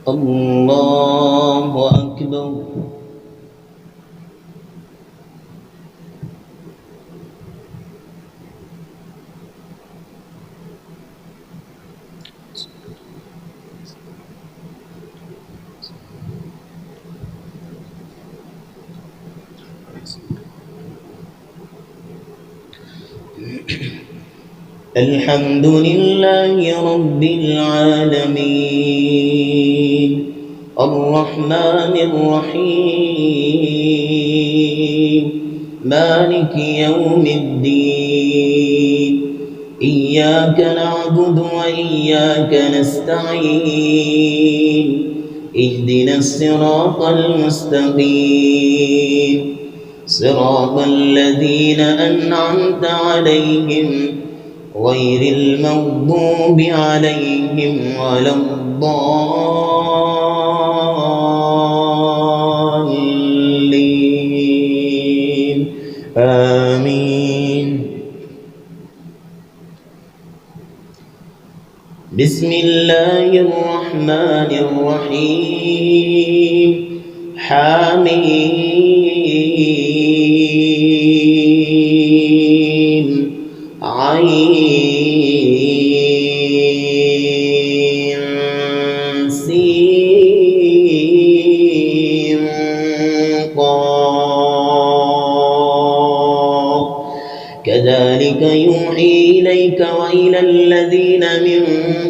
الله أكبر. الحمد لله رب العالمين الرحمن الرحيم مالك يوم الدين إياك نعبد وإياك نستعين اهدنا الصراط المستقيم صراط الذين أنعمت عليهم غير المغضوب عليهم ولا الضالين آمين. بسم الله الرحمن الرحيم حميم عين سين قاف كذلك يوحي إليك وإلى الذين من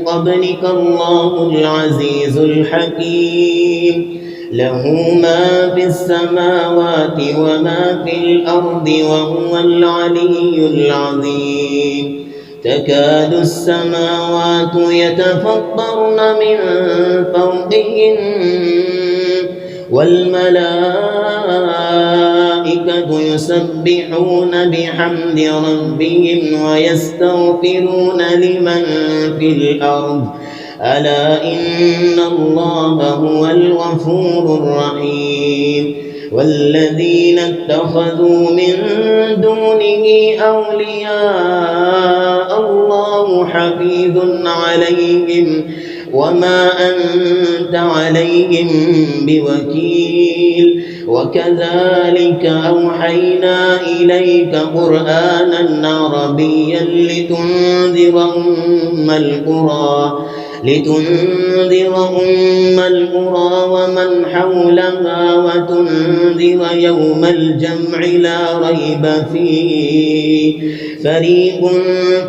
قبلك الله العزيز الحكيم له ما في السماوات وما في الأرض وهو العلي العظيم تكاد السماوات يتفطرن من فوقهن والملائكة يسبحون بحمد ربهم ويستغفرون لمن في الأرض ألا إن الله هو الغفور الرحيم والذين اتخذوا من دونه أولياء الله حفيظ عليهم وما أنت عليهم بوكيل وكذلك أوحينا إليك قرآنا عربيا لتنذر أم القرى ومن حولها وتنذر يوم الجمع لا ريب فيه فريق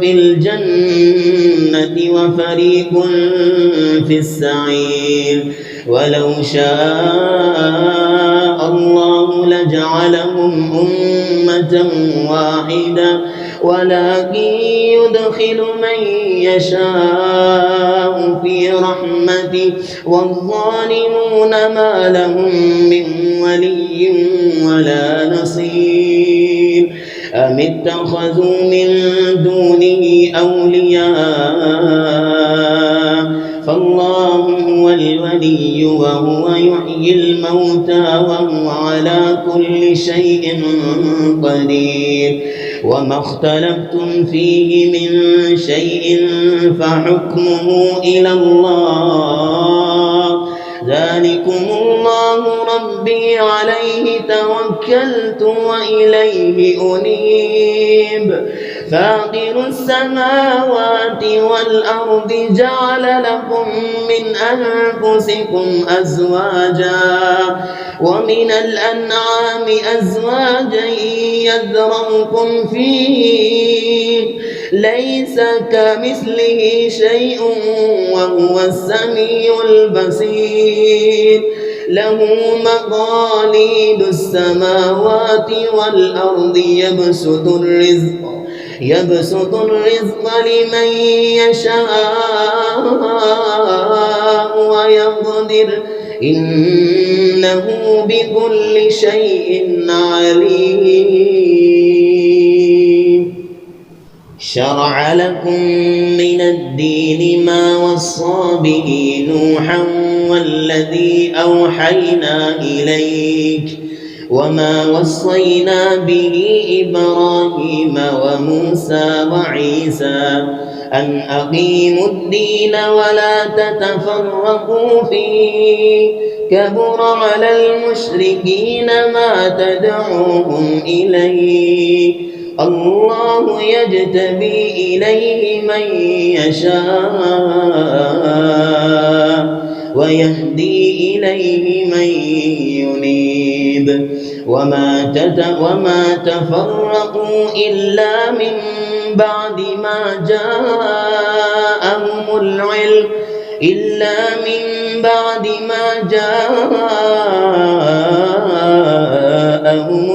في الجنة وفريق في السعير ولو شاء الله لجعلهم أمة واحدة ولكن يدخل من يشاء في رحمته والظالمون ما لهم من ولي ولا نصير أم اتخذوا من دونه أولياء فالله هو الولي وهو يحيي الموتى وهو على كل شيء قدير وما اختلفتم فيه من شيء فحكمه إلى الله ذلكم الله ربي عليه توكلت وإليه أنيب فاطر السماوات والأرض جعل لكم من أنفسكم أزواجا ومن الأنعام أزواجا يذرأكم فيه ليس كمثله شيء وهو السميع البصير له مقاليد السماوات والأرض يبسط الرزق لمن يشاء ويقدر إنه بكل شيء عليم شرع لكم من الدين ما وصى به نوحا والذي أوحينا إليك وما وصينا به إبراهيم وموسى وعيسى أن أقيموا الدين ولا تتفرقوا فيه كبر على المشركين ما تدعوهم إليه الله يجتبي إليه من يشاء ويهدي إليه من ينيب وما تفرقوا إلا من بعد ما جاءهم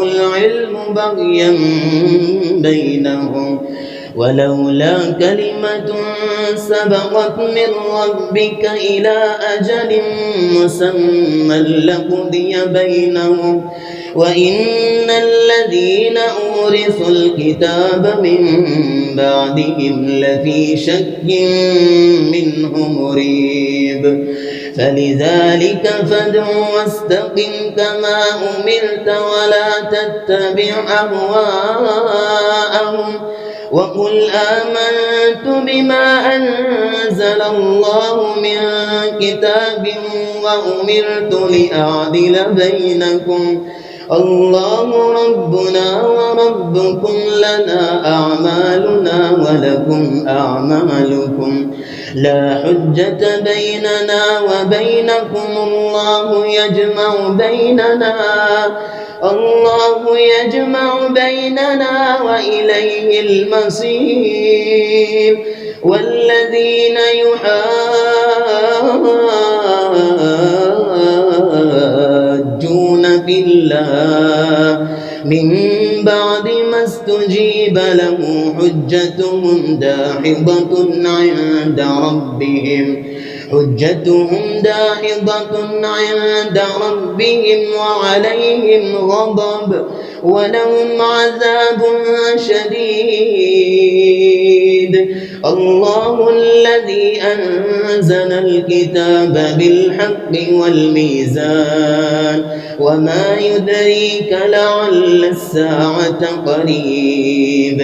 العلم بغيا بينهم ولولا كلمة سبقت من ربك إلى أجل مسمى لقضي بينهم وإن الذين أورثوا الكتاب من بعدهم لفي شك منه مريب فلذلك فادع واستقم كما أمرت ولا تتبع أهواءهم وقل آمنت بما أنزل الله من كتاب وأمرت لأعدل بينكم الله ربنا وربكم لنا أعمالنا ولكم أعمالكم لا حجة بيننا وبينكم الله يجمع بيننا وإليه المصير والذين يحاجون في الله من بعد ما استجيب له حجتهم داحضة عند ربهم وعليهم غضب ولهم عذاب شديد الله الذي أنزل الكتاب بالحق والميزان وما يدريك لعل الساعة قريب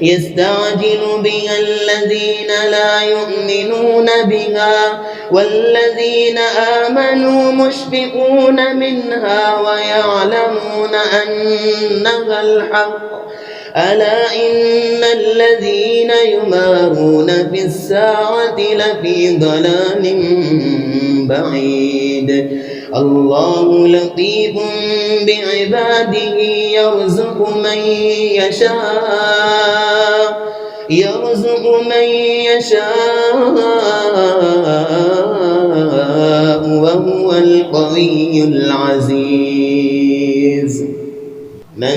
يستعجل بها الذين لا يؤمنون بها والذين آمنوا مشفقون منها ويعلمون أنها الحق ألا إن الذين يمارون في الساعة لفي ضلال بعيد الله لطيف بعباده يرزق من يشاء وهو القوي العزيز من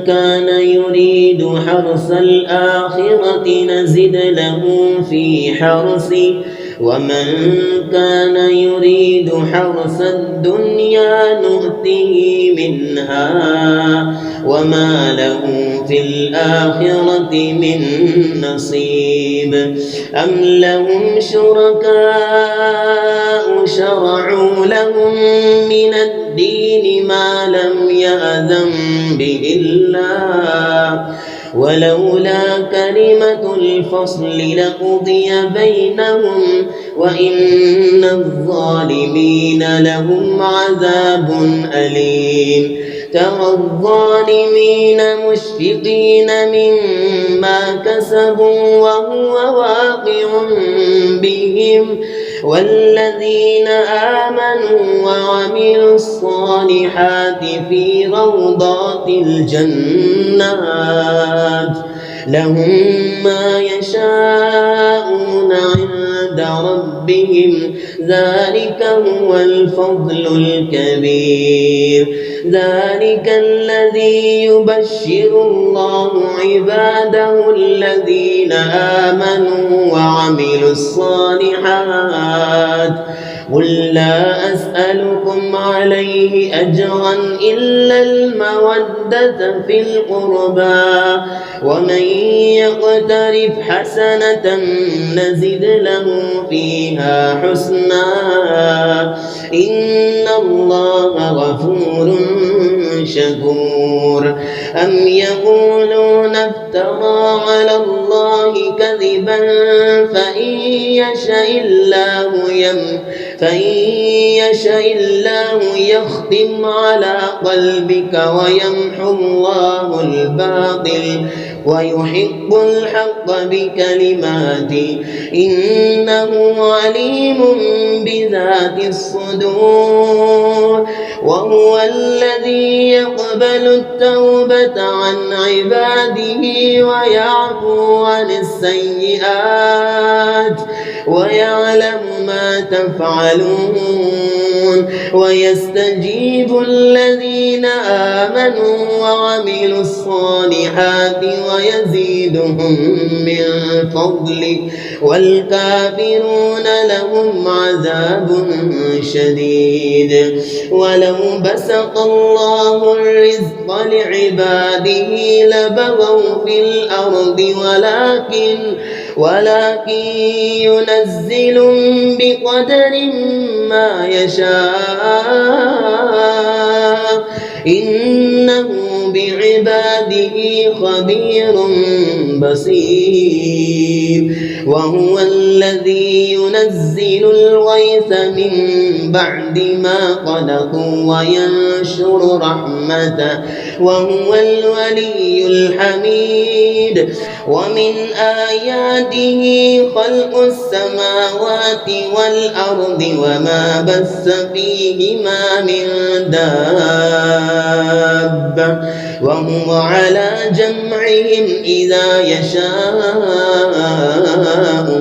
كان يريد حرث الآخرة نزد له في حرثه ومن كان يريد حرث الدنيا نؤته منها وما له في الآخرة من نصيب أم لهم شركاء شرعوا لهم من الدين ما لم يأذن به الله ولولا كلمة الفصل لقضي بينهم وإن الظالمين لهم عذاب أليم ترى الظالمين مشفقين مما كسبوا وهو واقع بهم والذين آمنوا وعملوا الصالحات في روضات الجنات لهم ما يشاءون عند ربهم ذلك هو الفضل الكبير ذلك الذي يبشر الله عباده الذين آمنوا وعملوا الصالحات قل لا أسألكم عليه أجرا إلا المودة في القربى ومن يقترف حسنة نزد له فيها حسنا إن الله غفور شكور أم يقولون افترى على الله كذبا فإن يشاء الله يختم على قلبك ويمحو الله الباطل ويحق الحق بكلماته إنه عليم بذات الصدور وهو الذي يقبل التوبة عن عباده ويعفو عن السيئات ويعلم ما تفعلون ويستجيب الذين آمنوا وعملوا الصالحات ويزيدهم من فضله والكافرون لهم عذاب شديد ولو بسط الله الرزق لعباده لبغوا في الأرض ولكن ينزل بقدر ما يشاء إنه بعباده خبير بصير وهو الذي ينزل الغيث من بعد ما قنطوا وينشر رحمته وهو الولي الحميد ومن آياته خلق السماوات والأرض وما بث فيهما من دابة وهو على جمعهم إذا يشاء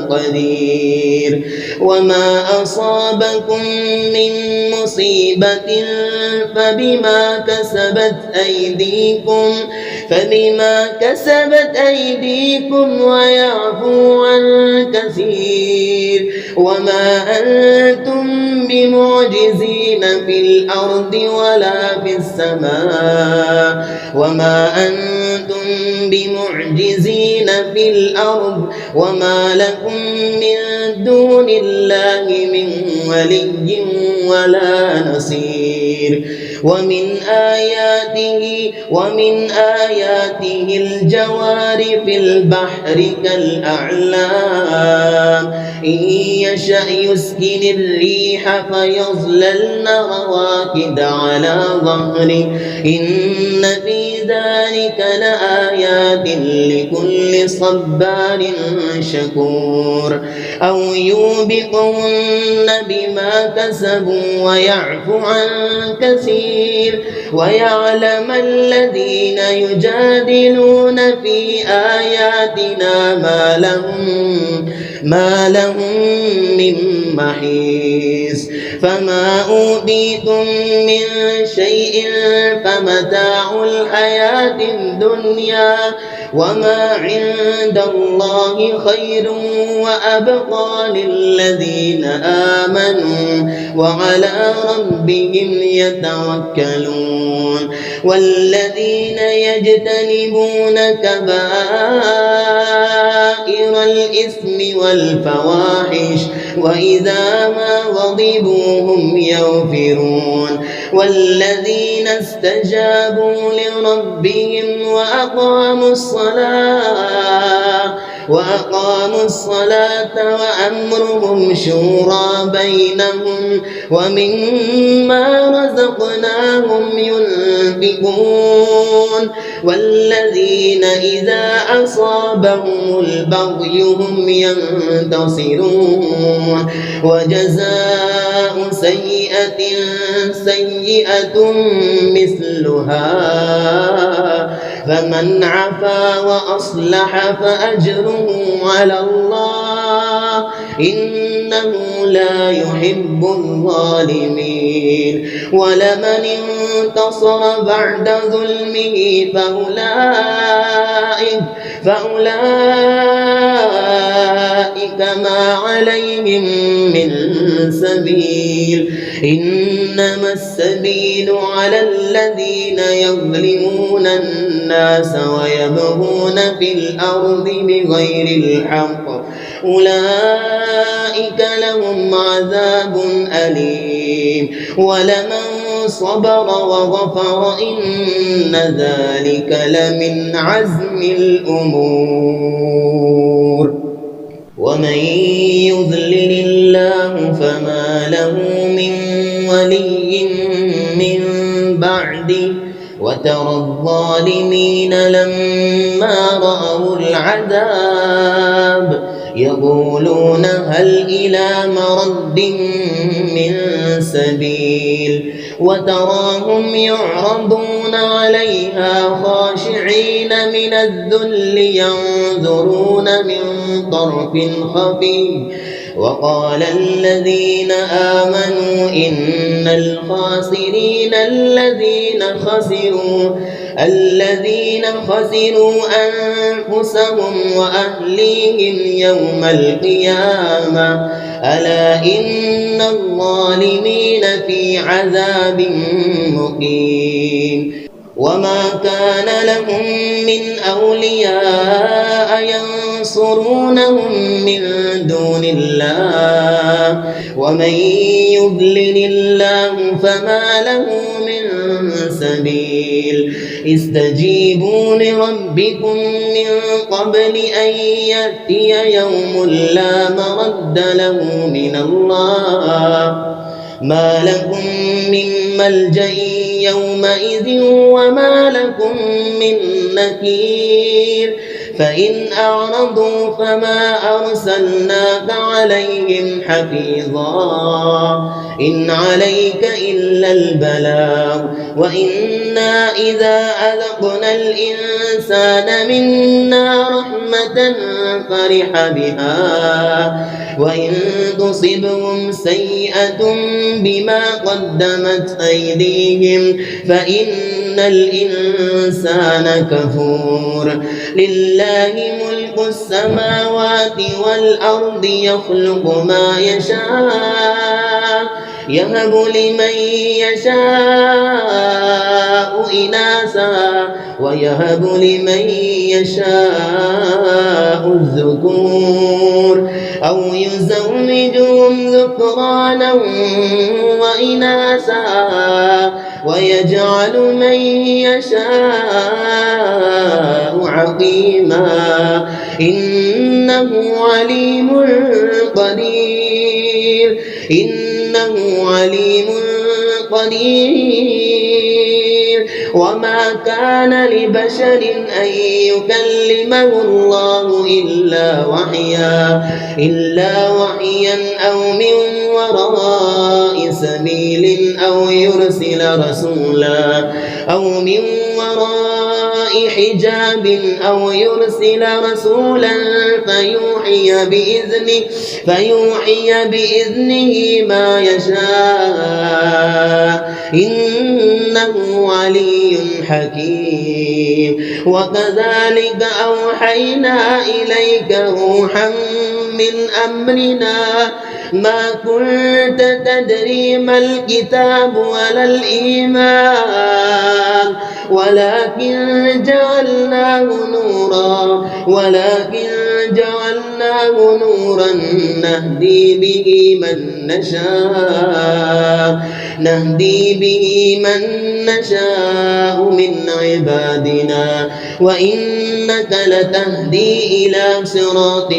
قدير وما أصابكم من مصيبة فبما كسبت أيديكم ويعفو عن كثير وما أنتم بمعجزين في الأرض ولا في السماء وما لكم من دون الله من ولي ولا نصير ومن آياته الجوار في البحر كالأعلام إن يشأ يسكن الريح فيظللن رواكد على ظهره إن في ذلك لآيات لكل صبار شكور أو يوبقهن بما كسبوا ويعفو عن كثير ويعلم الذين يجادلون في آياتنا ما لهم من محيص فما أوتيتم من شيء فمتاع الحياة الدنيا وما عند الله خير وأبقى للذين آمنوا وعلى ربهم يتوكلون والذين يجتنبون كبائر الإثم والفواحش وإذا ما غضبوا هم يغفرون والذين استجابوا لربهم وأقاموا الصلاة وأمرهم شورى بينهم ومما رزقناهم ينفقون والذين إذا أصابهم البغي هم ينتصرون وجزاء سيئة مثلها فمن عفا وأصلح فأجره على الله إنه لا يحب الظالمين ولمن انتصر بعد ظلمه فأولئك ما عليهم من سبيل إنما السبيل على الذين يظلمون الناس ويبغون في الأرض بغير الحق أولئك لهم عذاب أليم ولمن صبر وغفر إن ذلك لمن عزم الأمور. ومن يضلل الله فما له من ولي من بعده وترى الظالمين لما رأوا العذاب يقولون هل إلى مرد من سبيل وتراهم يعرضون عليها خاشعين من الذل ينظرون من طرف خفي وقال الذين آمنوا إن الخاسرين الذين خسروا أنفسهم وأهليهم يوم القيامة ألا إن الظالمين في عذاب مقيم. وما كان لهم من أولياء ينصرونهم من دون الله ومن يضلل الله فما له من سبيل. استجيبوا لربكم من قبل أن يأتي يوم لا مرد له من الله ما لكم من ملجأ يومئذ وما لكم من نكير. فإن أعرضوا فما أرسلناك عليهم حفيظا إن عليك إلا البلاغ وإنا إذا أذقنا الإنسان منا رحمة فرح بها وإن تصبهم سيئة بما قدمت أيديهم فإن الإنسان كفور. لله ملك السماوات والأرض يخلق ما يشاء يهب لمن يشاء إناثا ويهب لمن يشاء الذكور أو يزوجهم ذكرانا وإناثا ويجعل من يشاء عقيما إنه عليم قدير. وما كان لبشر أن يكلمه الله إلا وحيا أو من وراء سبيل أو من وراء حجاب أو يرسل رسولا فيوحي بإذنه ما يشاء إنه علي حكيم. وكذلك أوحينا إليك روحا من أمرنا ما كنت تدري ما الكتاب ولا الإيمان ولكن جعلناه نورا نهدي به من نشاء من عبادنا وإنك لتهدي إلى صراط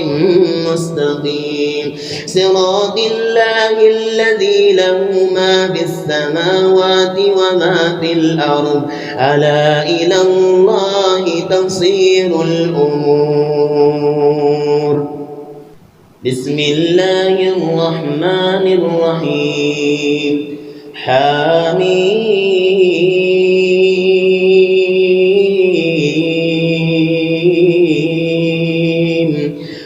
مستقيم صراط الله الذي له ما في السماوات وما في الأرض ألا إلى الله تصير الأمور. بسم الله الرحمن الرحيم. حميم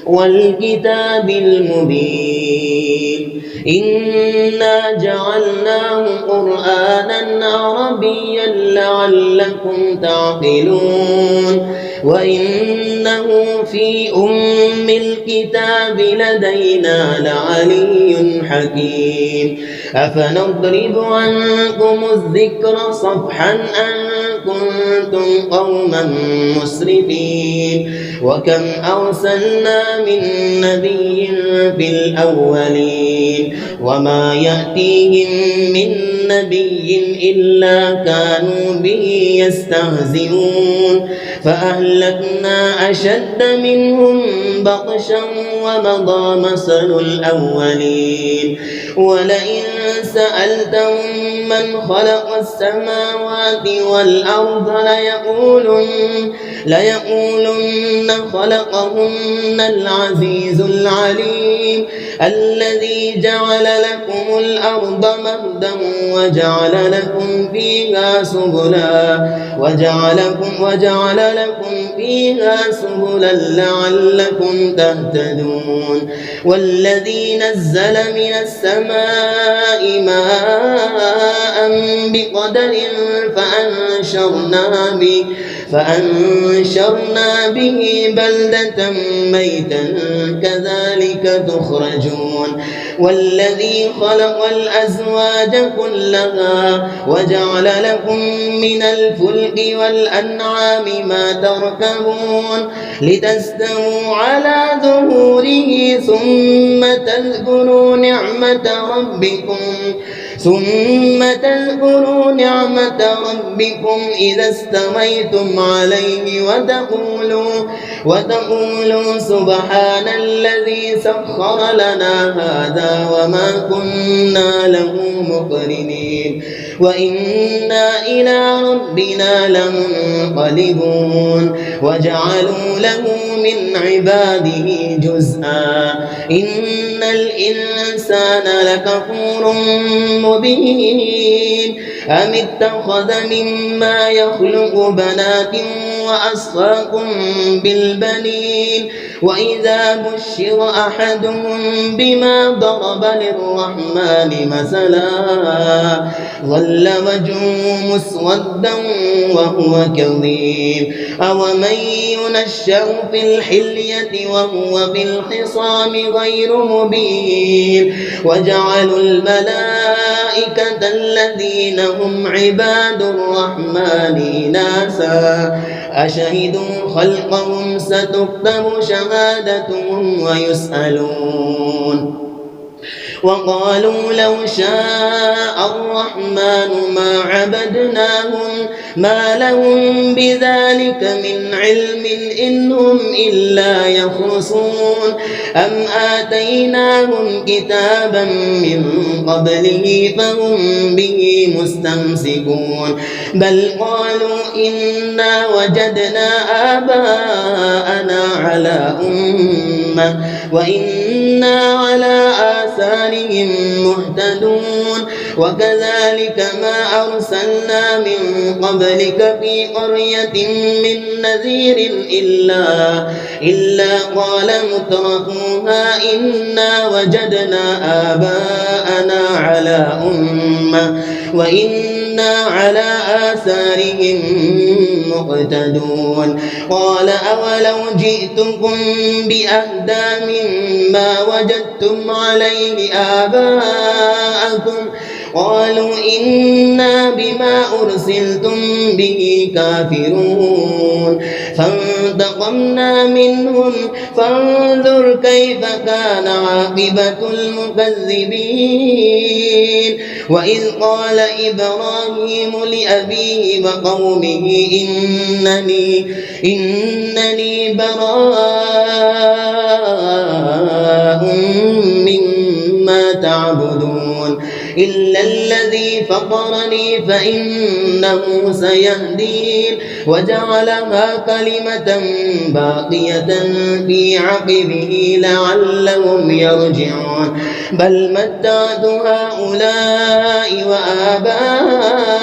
والكتاب المبين إنا جعلناه قرآنا عربيا لعلكم تعقلون وإنه في أم الكتاب لدينا لعلي حكيم. أفنضرب عنكم الذكر صفحا أن كنتم قوما مسرفين وكم أرسلنا من نبي في الأولين وما يأتيهم من نبي إلا كانوا به يستهزئون فأهلكنا أشد منهم بطشا ومضى مثل الأولين ولئن سألتهم من خلق السماوات والأرض ليقولن خلقهن العزيز العليم الذي جعل لكم الأرض مهدا وجعل لكم فيها سبلا لعلكم تهتدون والذي نزل من السماء ماء بقدر فأنشرنا به بلدة ميتا كذلك تخرجون والذي خلق الأزواج كلها وجعل لكم من الفلك والأنعام ما تركبون لتستووا على ظهوره ثم تذكروا نعمة ربكم إذا استويتم عليه وتقولوا سبحان الذي سخر لنا هذا وما كنا له مقرنين وإنا إلى ربنا لمنقلبون وجعلوا له من عباده جزءا إن الإنسان لكفور مبين أم اتخذ مما يخلق بنات وأصفاكم بالبنين وإذا بشر أحدهم بما ضرب للرحمن مثلا ظل وجهه مسودا وهو كظيم أومن ينشأ في الحلية وهو في الخصام غير مبين وجعلوا الملائكة الذين هم عباد الرحمن إناثا أشهدوا خلقهم ستكتب شهادتهم ويسألون وقالوا لو شاء الرحمن ما عبدناهم ما لهم بذلك من علم إن هم إلا يخرصون أم آتيناهم كتابا من قبله فهم به مستمسكون بل قالوا إنا وجدنا آباءنا على أمة وإنا على آثارهم مهتدون وكذلك ما أرسلنا من قبلك في قرية من نذير إلا قال مترفوها إنا وجدنا آباءنا على أمة وإنا على آثارهم مقتدون قال أولو جئتكم بأهدى مما وجدتم عليه آباءكم قالوا إنا بما أرسلتم به كافرون فانتقمنا منهم فانظر كيف كان عاقبة المكذبين وإذ قال إبراهيم لأبيه وقومه إنني براء مما تعبدون إلا الذي فطرني فإنه سيهدين وجعلها كلمة باقية في عقبه لعلهم يرجعون بل متعت هؤلاء وآباءهم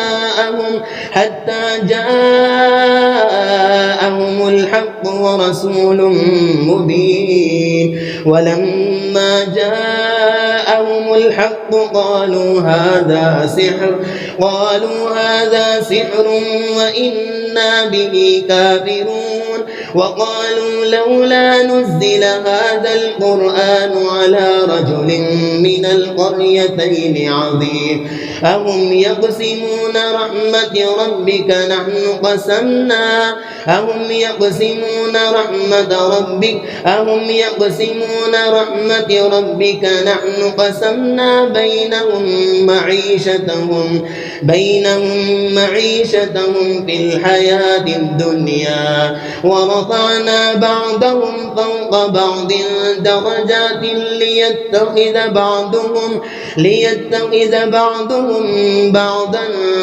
حتى جاءهم الحق ورسول مبين ولما جاءهم الحق قالوا هذا سحر وإنا به كافرون وقالوا لولا نزل هذا القرآن على رجل من القريتين عظيم أهم يقسمون رحمة ربك نحن قسمنا بينهم معيشتهم في الحياة الدنيا ورفعنا بعضهم فوق بعض درجات ليتخذ بعضهم بعضا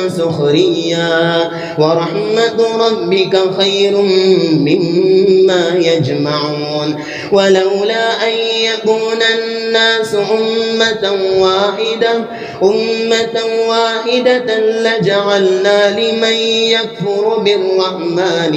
سخريا ورحمة ربك خير مما يجمعون ولولا أن يكون الناس أمة واحدة لجعلنا لمن يكفر بالرحمن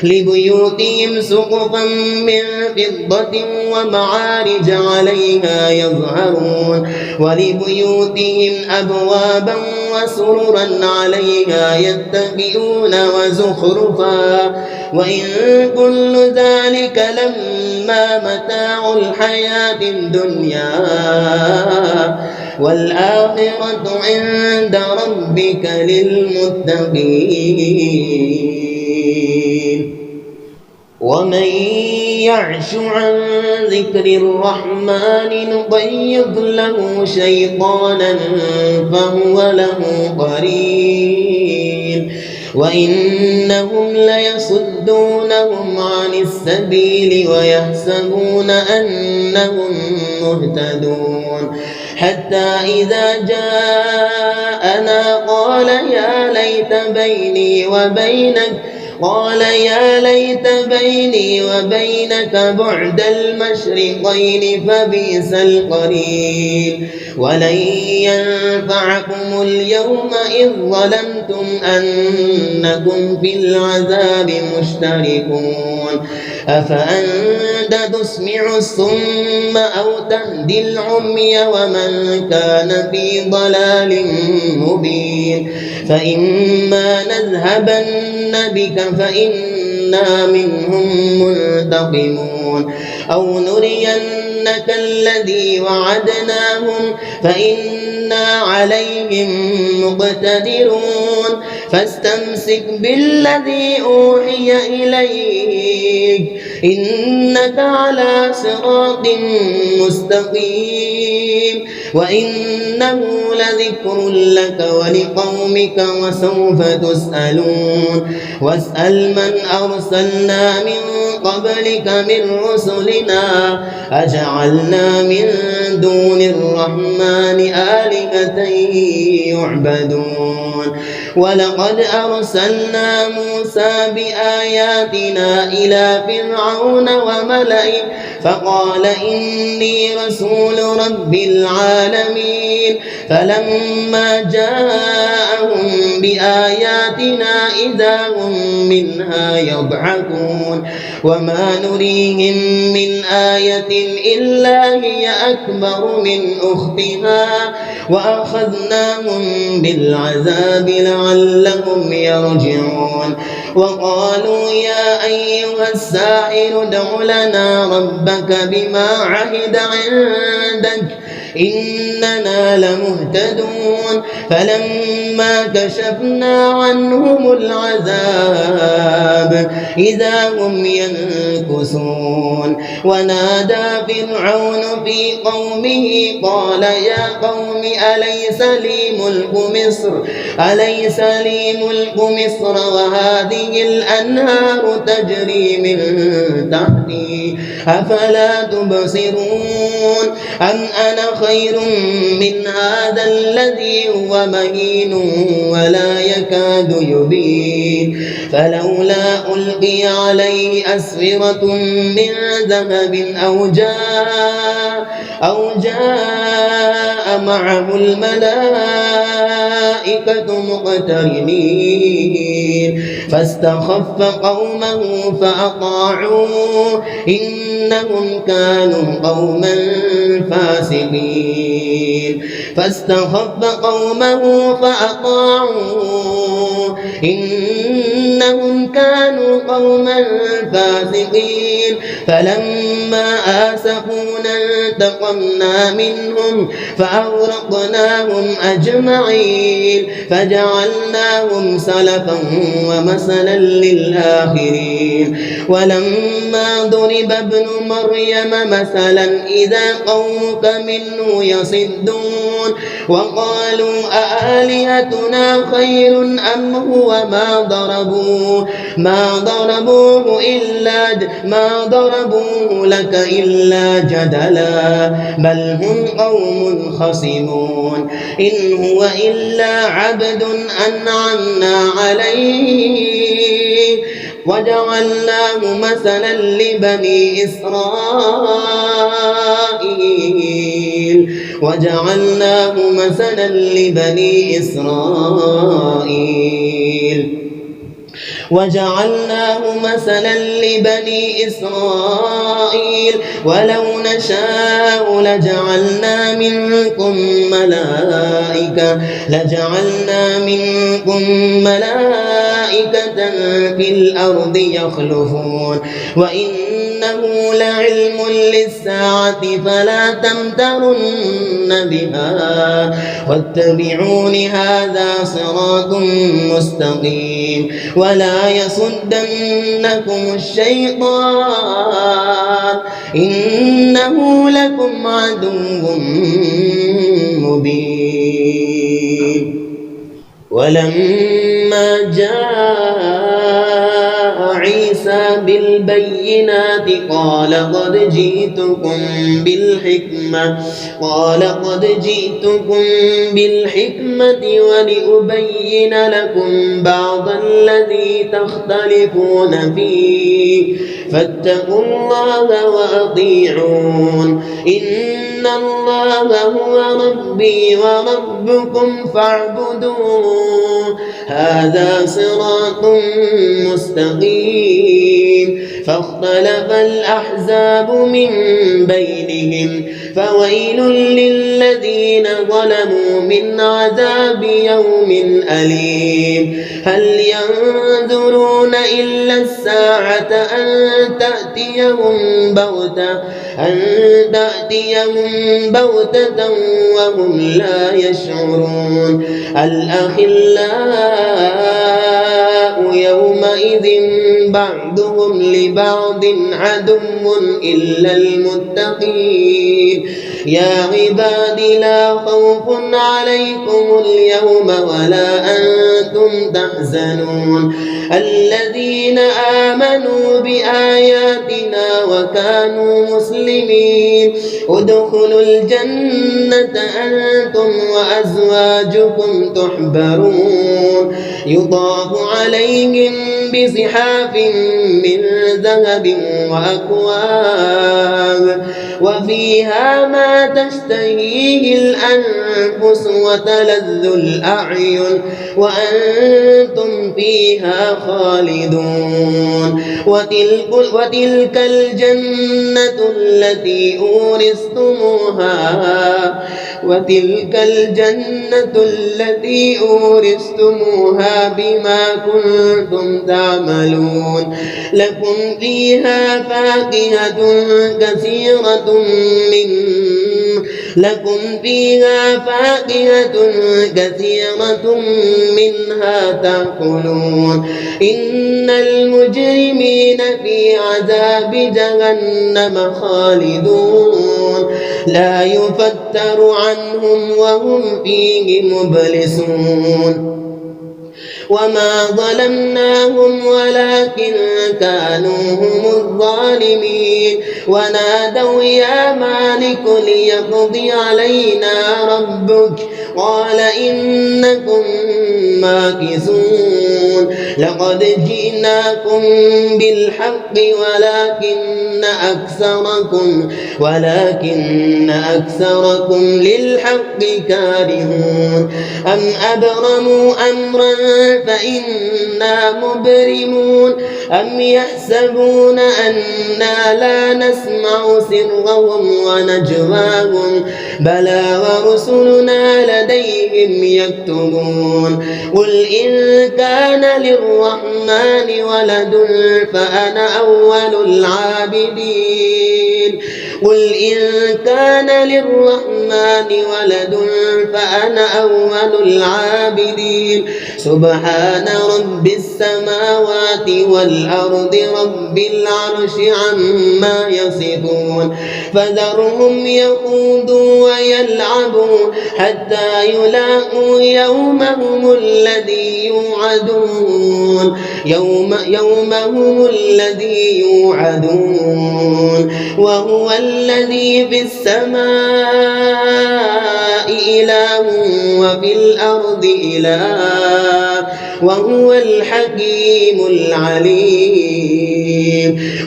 لبيوتهم سقفا من فضة ومعارج عليها يظهرون ولبيوتهم أبوابا وسررا عليها يتكئون وزخرفا وإن كل ذلك لما متاع الحياة الدنيا والآخرة عند ربك للمتقين ومن يعش عن ذكر الرحمن نقيض له شيطانا فهو له قرين وإنهم ليصدونهم عن السبيل ويحسبون أنهم مهتدون حتى إذا جاءنا قال يا ليت بيني وبينك بعد المشرقين فبئس القرين ولن ينفعكم اليوم إذ ظلمتم أنكم في العذاب مشتركون أفأنت تسمع الصم أو تهدي العمي ومن كان في ضلال مبين فإما نذهبن بك فإنا منهم منتقمون أو نرينك الذي وعدناهم فإنا عليهم مقتدرون فاستمسك بالذي أوحي إليك إنك على صراط مستقيم وإنه لذكر لك ولقومك وسوف تسألون واسأل من أرسلنا من قبلك من رسلنا أجعلنا من دون الرحمن آلهة يعبدون ولقد أرسلنا موسى بآياتنا إلى فرعون وملئه فقال إني رسول رب العالمين فلما جاءهم بآياتنا إذا هم منها يضحكون وما نريهم من آية إلا هي أكبر من أختها وأخذناهم بالعذاب لعلهم يرجعون وقالوا يا أيها الساحر ادع لنا ربك بما عهد عندك إننا لمهتدون فلما كشفنا عنهم العذاب إذا هم ينكثون ونادى فرعون في قومه قال يا قوم أليس لي ملك مصر وهذه الأنهار تجري من تحتي أفلا تبصرون أم أنا خير من هذا الذي هو مهين ولا يكاد يبين فلولا ألقي عليه أسورة من ذهب أو جاء معه الملائكة مقترنين فاستخف قومه فأطاعوه إنهم كانوا قوما فاسقين فاستخف قومه فأطاعوه إنهم كانوا قوما فاسقين فلما آسفونا انتقمنا منهم فأغرقناهم أجمعين فجعلناهم سلفا ومثلا للآخرين ولما ضرب ابن مريم مثلا إذا قومك منه يصدون وقالوا أآلهتنا خير أم هو ما ضربوه لك إلا جدلا بل هم قوم خصمون إن هو إلا عبد أنعمنا عليه وجعلناه مثلا لبني إسرائيل ولو نشاء لجعلنا منكم ملائكة في الأرض يخلفون وإنه لعلم للساعة فلا تمترن بها واتبعون هذا صراط مستقيم ولا يصدنكم الشيطان إنه لكم عدو مبين ولما جاء عيسى بالبينات قال قد جئتكم بالحكمة ولأبين لكم بعض الذي تختلفون فيه فاتقوا الله وأطيعون إن الله هو ربي وربكم فاعبدوه هذا صراط مستقيم فاختلف الأحزاب من بينهم فويل للذين ظلموا من عذاب يوم أليم هل ينظرون إلا الساعة أن تأتيهم بغتة وهم لا يشعرون الأخلاء يومئذ بعضهم لبعض عدو إلا المتقين يا عباد لا خوف عليكم اليوم ولا أنتم تحزنون الذين آمنوا بآياتنا وكانوا مسلمين ادخلوا الجنة أنتم وأزواجكم تحبرون يطاف عليهم بصحاف من ذهب وأكواب وفيها ما تشتهيه الأنفس وتلذ الأعين وأنتم فيها خالدون وتلك الجنة التي أورثتموها بما كنتم تعملون لكم فيها فاكهة كثيرة منها تأكلون إن المجرمين في عذاب جهنم خالدون لا يفتر عنهم وهم فيه مبلسون وما ظلمناهم ولكن كانوا هم الظالمين ونادوا يا مالك ليقض علينا ربك قال إنكم ماكثون لقد جئناكم بالحق ولكن أكثركم للحق كارهون أم أبرموا أمرا فإنا مبرمون أم يحسبون أنا لا نسمع سرهم ونجواهم بلى ورسلنا لديهم يكتبون قل إن كان للرحمن ولد فأنا أول العابدين قل إن كان للرحمن ولد فأنا أول العابدين سبحان رب السماوات والأرض رب العرش عما يصفون فذرهم يخوضوا ويلعبوا حتى يلاقوا يومهم الذي يوعدون يومهم الذي يوعدون وهو الذي في السماء إله وفي الأرض إله وهو الحكيم العليم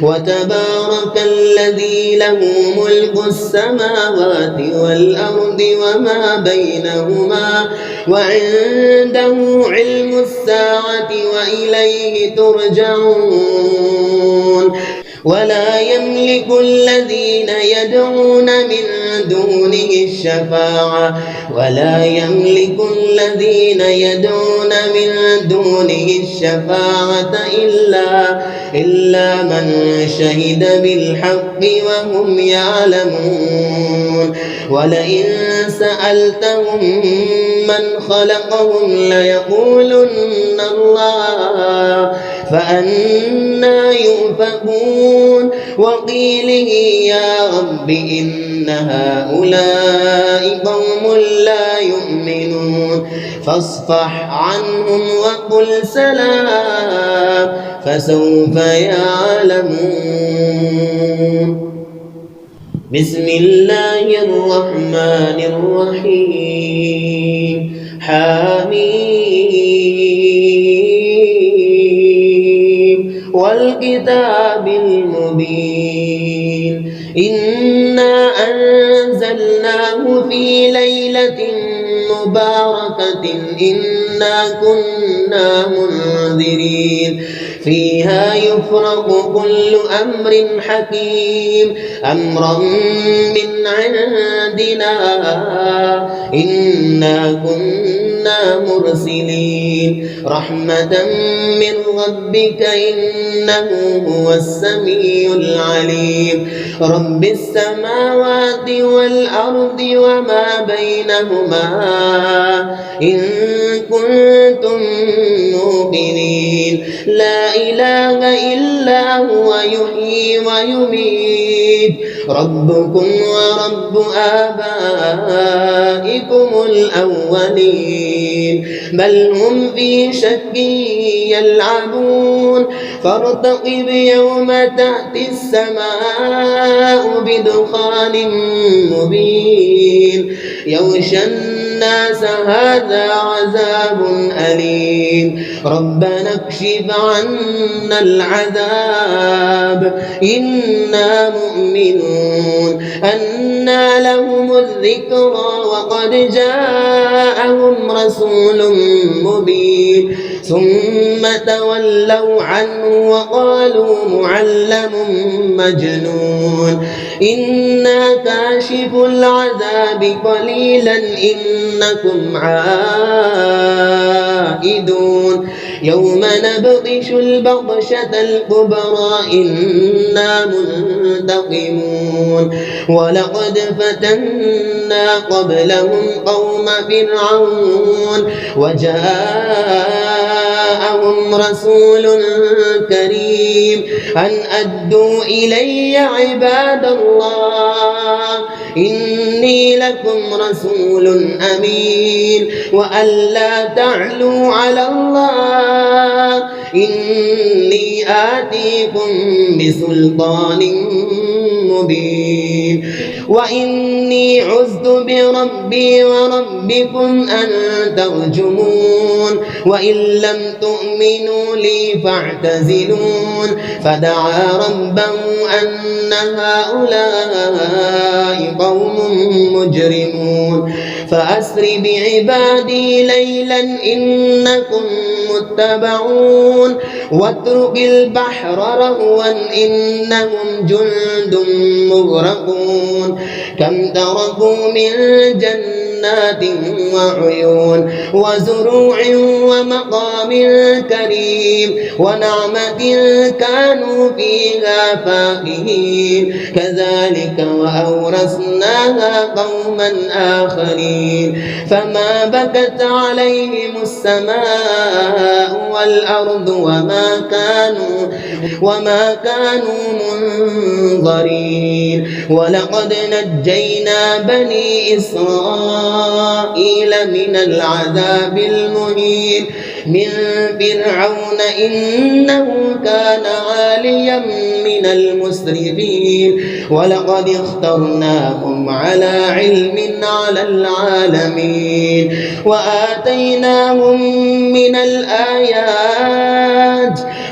وتبارك الذي له ملك السماوات والأرض وما بينهما وعنده علم الساعة وإليه ترجعون ولا يملك الذين يدعون من دونه الشفاعة إلا من شهد بالحق وهم يعلمون ولئن سألتهم من خلقهم ليقولن الله فأنى يؤفكون وقيله يا رب إن هؤلاء قوم لا يؤمنون فاصفح عنهم وقل سلام فسوف يعلمون بسم الله الرحمن الرحيم حميم والكتاب المبين إنا أنزلناه في ليلة مباركة إنا كنا منذرين فيها يفرق كل أمر حكيم أمرا من عندنا إنا كنا مرسلين رحمة من ربك إنه هو السميع العليم رب السماوات والأرض وما بينهما إن كنتم موقنين لا إله إلا هو يحيي ويميت ربكم ورب آبائكم الأولين بل هم في شك يلعبون فارتقب يوم تأتي السماء بدخان مبين يغشى الناس هذا عذاب أليم ربنا اكشف عنا العذاب إنا مؤمنون أنى لهم الذكرى وقد جاءهم رسول مبين ثم تولوا عنه وقالوا معلم مجنون إنا كاشف العذاب قليلا إنكم عائدون يوم نبطش البطشة الكبرى إنا منتقمون ولقد فتنا قبلهم قوم فرعون وجاءهم رسول كريم أن أدوا إلي عباد الله إني لكم رسول أمين وأن لا تعلوا على الله إني آتيكم بسلطان مبين وإني عذت بربي وربكم أن ترجمون وإن لم تؤمنوا لي فاعتزلون فدعا ربه أن هؤلاء قوم مجرمون فأسر بعبادي ليلا إنكم متبعون واترك البحر رهوا إنهم جند مغرقون كم تركوا من جنات وعيون وزروع ومقام كريم ونعمة كانوا فيها فاكهين كذلك وأورثناها قوما آخرين فما بكت عليهم السماء والأرض وما كانوا منظرين ولقد نجينا بني إسرائيل من العذاب المهين من فرعون إنه كان عاليا من المسرفين ولقد اخترناهم على علم على العالمين وآتيناهم من الآيات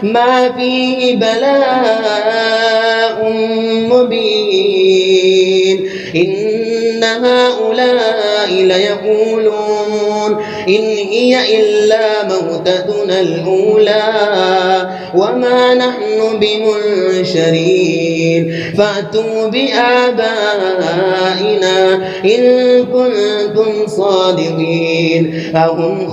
ما فيه بلاء مبين إن هؤلاء ليقولون إن هي إلا موتتنا الأولى وما نحن بمنشرين فأتوا بآبائنا إن كنتم صادقين أهم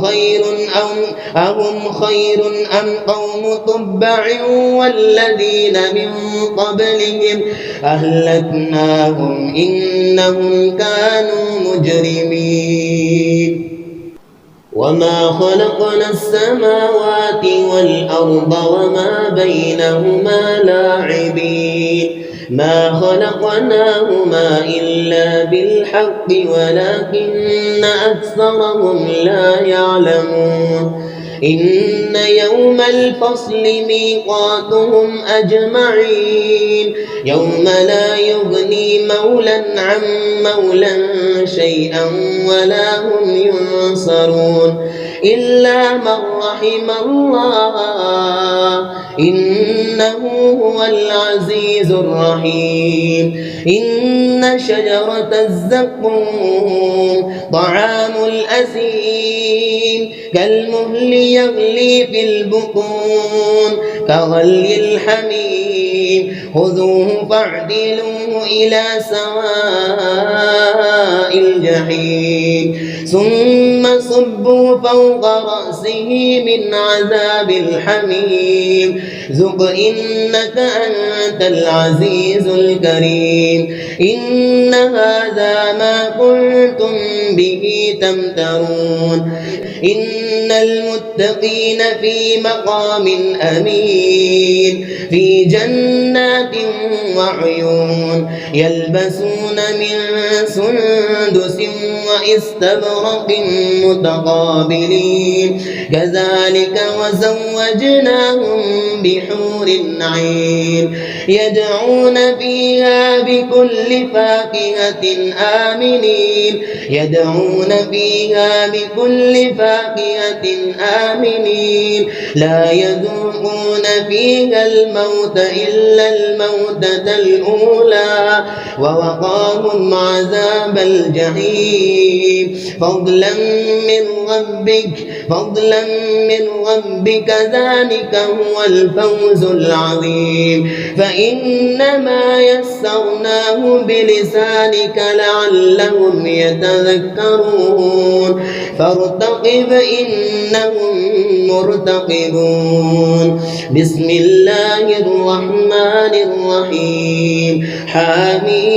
خير أم قوم تبع والذين من قبلهم أهلكناهم إنهم كانوا مجرمين وما خلقنا السماوات والأرض وما بينهما لاعبين ما خلقناهما إلا بالحق ولكن أكثرهم لا يعلمون إن يوم الفصل ميقاتهم أجمعين يوم لا يغني مولى عن مولى شيئا ولا هم ينصرون إلا من رحم الله إنه هو العزيز الرحيم إن شجرة الزقوم طعام الأثيم كالمهل يغلي في البطون كغلي الحميم خذوه فاعدلوه إلى سواء الجحيم ثم صبوا فوق رأسه من عذاب الحميم ذق إنك أنت العزيز الكريم إن هذا ما كنتم به تمترون إن المتقين في مقام أمين في جنات وعيون يلبسون من سندس وإستبرق متقابلين كذلك وزوجناهم بحور عين يدعون فيها بكل فاكهة آمنين لا يذوقون فيها الموت إلا الموتة الأولى ووقاهم عذاب الجحيم فضلا من ربك ذلك هو الفوز العظيم فإنما يسرناه بلسانك لعلهم يتذكرون فارتقب إنهم مرتقبون بسم الله الرحمن الرحيم حميم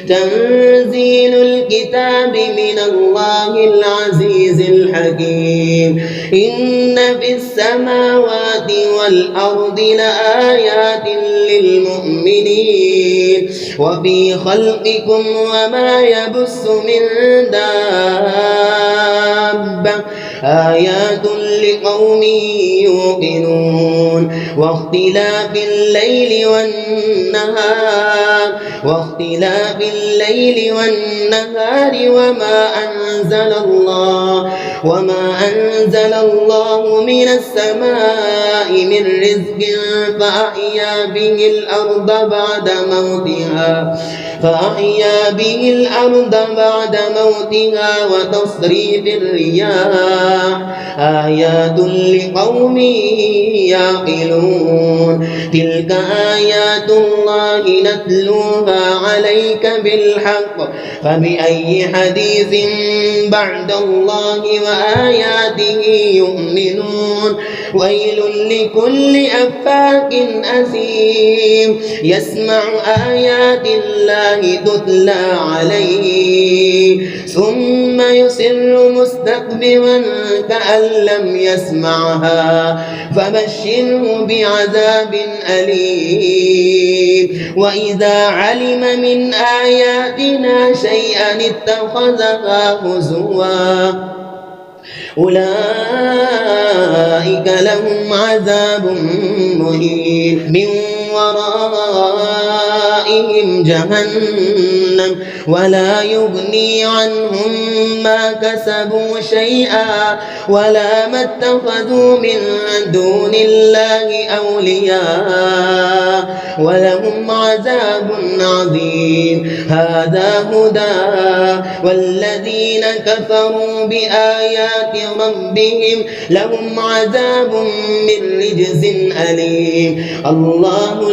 تنزيل الكتاب من الله العزيز الحكيم إن في السماوات والأرض لآيات للمؤمنين وفي خلقكم وما يبث من دابة آيات لقوم يوقنون واختلاف الليل والنهار وما أنزل الله من السماء من رزق فأحيا به الأرض بعد موتها فأحيا به الأرض بعد موتها وتصريف الرياح آيات لقوم يعقلون تلك آيات الله نتلوها عليك بالحق فبأي حديث بعد الله وآياته يؤمنون ويل لكل أفاك أثيم يسمع آيات الله تتلى عليه ثم يصر مستكبرا كأن لم يسمعها فبشره بعذاب أليم وإذا علم من آياتنا شيئا اتخذها هزوا أولئك لهم عذاب مهين من ورائهم جهنم ولا يغني عنهم ما كسبوا شيئا ولا ما اتخذوا من دون الله أولياء ولهم عذاب عظيم هذا هدى والذين كفروا بآيات ربهم لهم عذاب من رجز أليم الله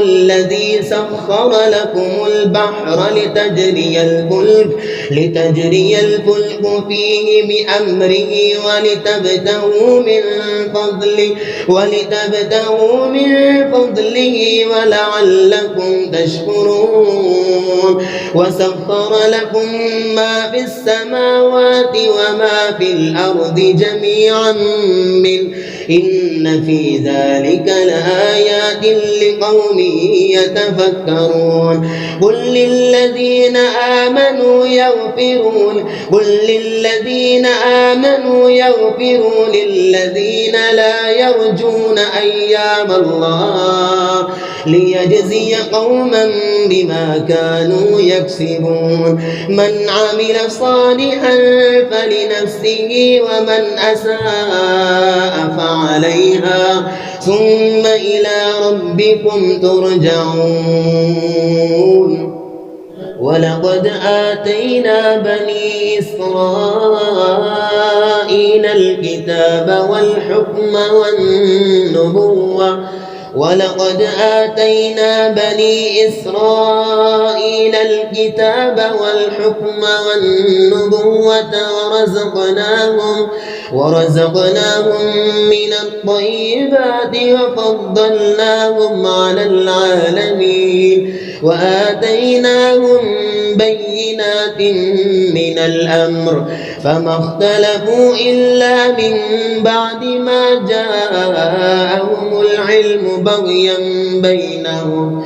الذي سخر لكم البحر لتجري الفلك فيه بأمره ولتبتغوا من فضله ولعلكم تشكرون وسخر لكم ما في السماوات وما في الأرض جميعا منه إن في ذلك لآيات لقوم يتفكرون قل للذين آمنوا يغفروا للذين لا يرجون أيام الله ليجزي قوما بما كانوا يكسبون من عمل صالحا فلنفسه ومن أساء فعليها ثم إلى ربكم ترجعون ولقد آتينا بني إسرائيل الكتاب والحكم والنبوة ورزقناهم من الطيبات وفضلناهم على العالمين وآتيناهم بينات من الأمر فما اختلفوا إلا من بعد ما جاءهم العلم بغيا بينهم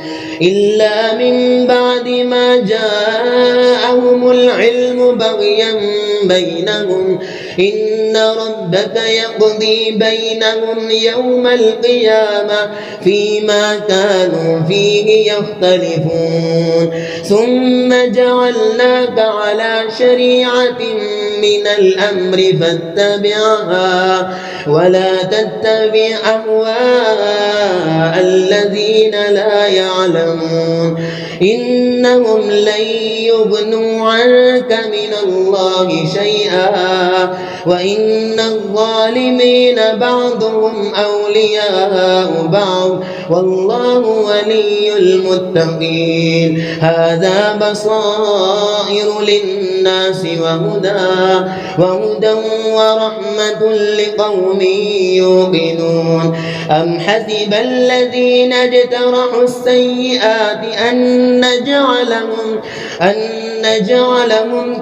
إن ربك يقضي بينهم يوم القيامة فيما كانوا فيه يختلفون ثم جعلناك على شريعة من الأمر فاتبعها ولا تتبع أهواء الذين لا يعلمون إنهم لن يغنوا عنك من الله شيئا وإن الظالمين بعضهم أولياء بعض والله ولي المتقين هذا بصائر للناس وهدى ورحمة لقوم يوقنون أم حسب الذين اجترحوا السيئات أن نجعلهم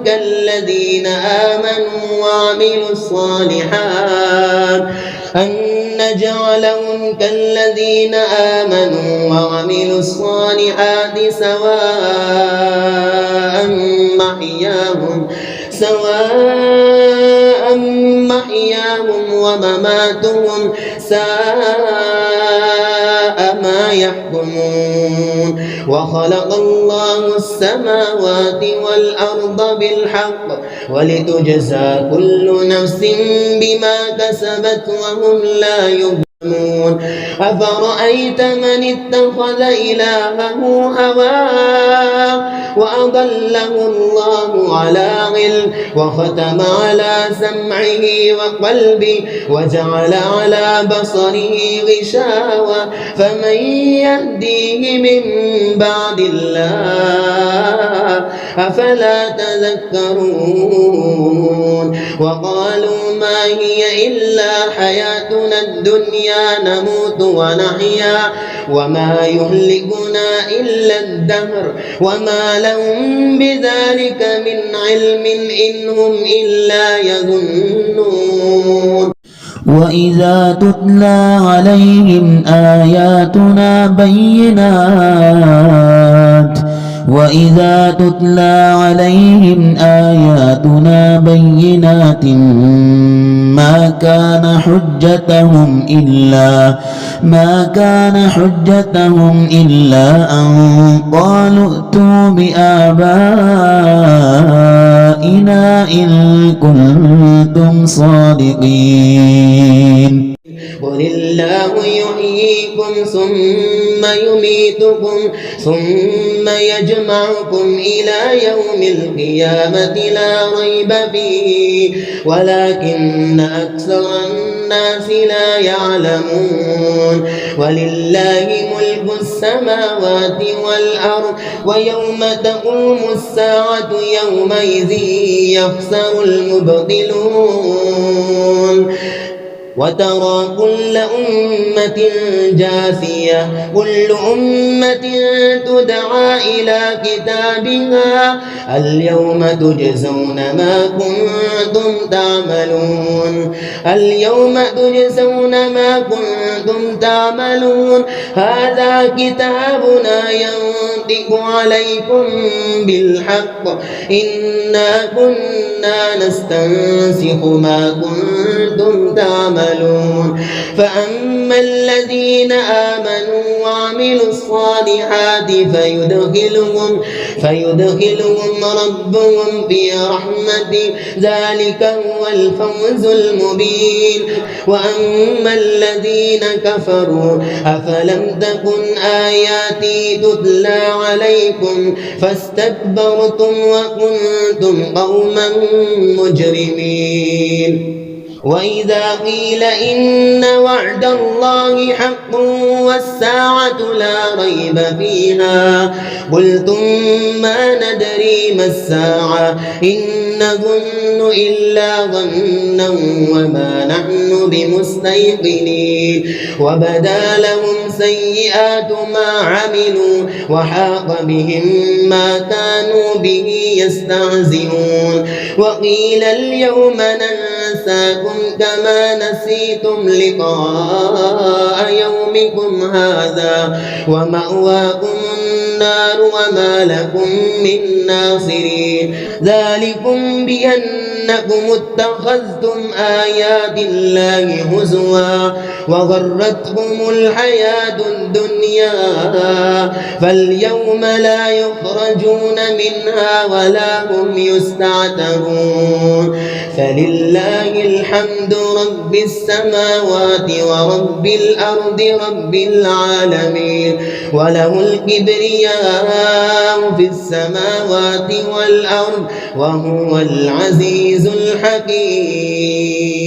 كالذين آمنوا وعملوا الصالحات سواء محياهم ومماتهم ساء ما يحكمون وخلق الله السماوات والأرض بالحق ولتجزى كل نفس بما كسبت وهم لا يظلمون أفرأيت من اتخذ إلهه هواه وأضله الله على علم وختم على سمعه وقلبه وجعل على بصره غشاوة فمن يهديه من بعد الله أفلا تذكرون وقالوا ما هي إلا حياتنا الدنيا نموت ونحيا وما يهلكنا إلا الدهر وما لهم بذلك من علم إن هم إلا يظنون وإذا تتلى عليهم آياتنا بينات ما كان حجتهم إلا أن قالوا ائتوا بآبائنا إن كنتم صادقين قل الله يحييكم ثم يميتكم ثم يجمعكم إلى يوم القيامة لا ريب فيه ولكن أكثر الناس لا يعلمون ولله ملك السماوات والأرض ويوم تقوم الساعة يومئذ يخسر المبطلون وترى كل أمة جاثية كل أمة تدعى إلى كتابها اليوم تجزون ما كنتم تعملون هذا كتابنا ينطق عليكم بالحق إنا كنا نستنسخ ما كنتم تعملون فأما الذين آمنوا وعملوا الصالحات فيدخلهم ربهم في رحمته ذلك هو الفوز المبين وأما الذين كفروا أفلم تكن آياتي تتلى عليكم فاستكبرتم وكنتم قوما مجرمين وإذا قيل إن وعد الله حق والساعة لا ريب فيها قلتم ما ندري ما الساعة إن نظن إلا ظنا وما نحن بمستيقنين وبدا لهم سيئات ما عملوا وحاق بهم ما كانوا به يستهزئون وقيل اليوم ننساكم كما نسيتم لقاء يومكم هذا ومأواكم النار وما لكم من ناصرين ذلكم بأنكم اتخذتم آيات الله هزوا وغرتكم الحياة الدنيا فاليوم لا يخرجون منها ولا هم يستعتبون فلله الحمد رب السماوات ورب الأرض رب العالمين وله الكبرياء في السماوات والأرض وهو العزيز الحكيم